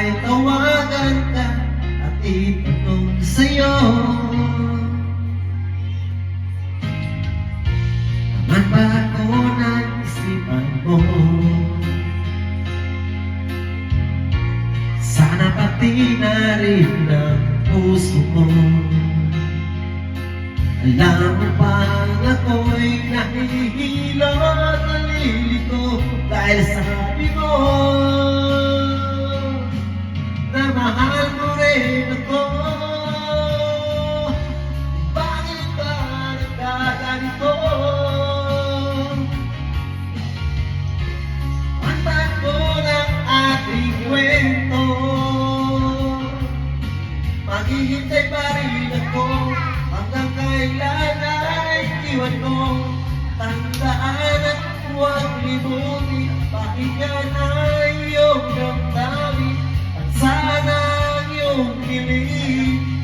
ay tawagan ka at itanong sa'yo, naman ba ako ng isipan mo? Sana pati na rin ang puso mo. Alam mo bang ako'y nahihilo at nalilito dahil sabi mo na mahal mo rin ako. Bakit ba nagkaganito? Ang tago ng ating kwento, maghihintay pa rin ako hanggang kailan ay iwan mo. Tandaan at huwag limutin, pakinggan ang iyong damdamin at sana ang iyong kilig.